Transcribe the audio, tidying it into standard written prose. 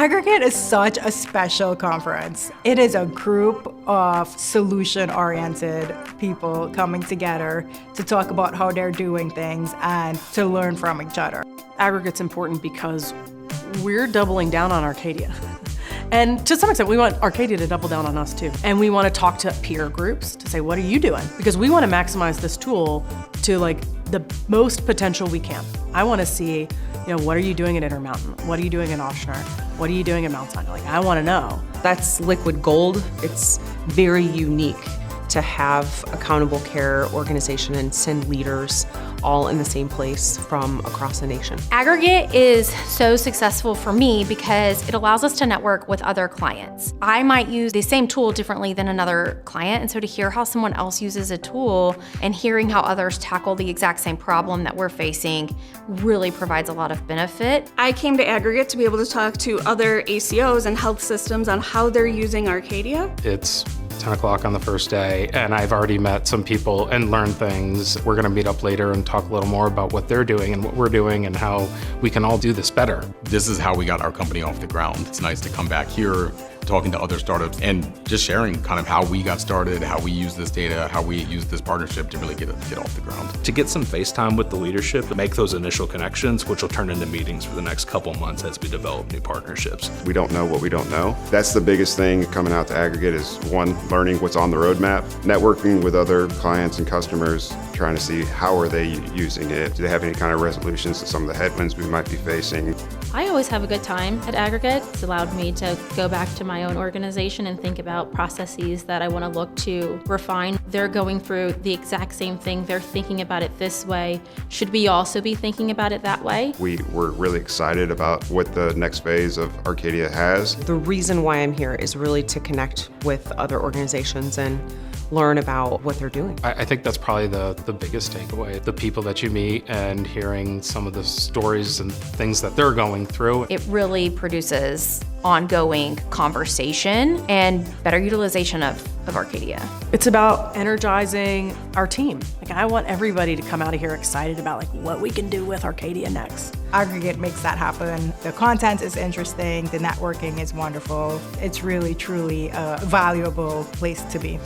Aggregate is such a special conference. It is a group of solution-oriented people coming together to talk about how they're doing things and to learn from each other. Aggregate's important because we're doubling down on Arcadia. And to some extent, we want Arcadia to double down on us too. And we want to talk to peer groups to say, what are you doing? Because we want to maximize this tool to the most potential we can. I want to see, what are you doing at Intermountain? What are you doing in Ochsner? What are you doing in Mount Sinai? I want to know. That's liquid gold. It's very unique to have accountable care organization and send leaders all in the same place from across the nation. Aggregate is so successful for me because it allows us to network with other clients. I might use the same tool differently than another client, and so to hear how someone else uses a tool and hearing how others tackle the exact same problem that we're facing really provides a lot of benefit. I came to Aggregate to be able to talk to other ACOs and health systems on how they're using Arcadia. It's 10 o'clock on the first day, and I've already met some people and learned things. We're going to meet up later and talk a little more about what they're doing and what we're doing and how we can all do this better. This is how we got our company off the ground. It's nice to come back here, talking to other startups and just sharing kind of how we got started, how we use this data, how we use this partnership to really get off the ground. To get some face time with the leadership, to make those initial connections, which will turn into meetings for the next couple months as we develop new partnerships. We don't know what we don't know. That's the biggest thing coming out to Aggregate is one, learning what's on the roadmap, networking with other clients and customers, trying to see how are they using it. Do they have any kind of resolutions to some of the headwinds we might be facing? I always have a good time at Aggregate. It's allowed me to go back to my own organization and think about processes that I want to look to refine. They're going through the exact same thing. They're thinking about it this way. Should we also be thinking about it that way? We were really excited about what the next phase of Arcadia has. The reason why I'm here is really to connect with other organizations and learn about what they're doing. I think that's probably the biggest takeaway. The people that you meet and hearing some of the stories and things that they're going through. It really produces ongoing conversation and better utilization of Arcadia. It's about energizing our team. I want everybody to come out of here excited about what we can do with Arcadia next. Aggregate makes that happen. The content is interesting, the networking is wonderful. It's really, truly a valuable place to be.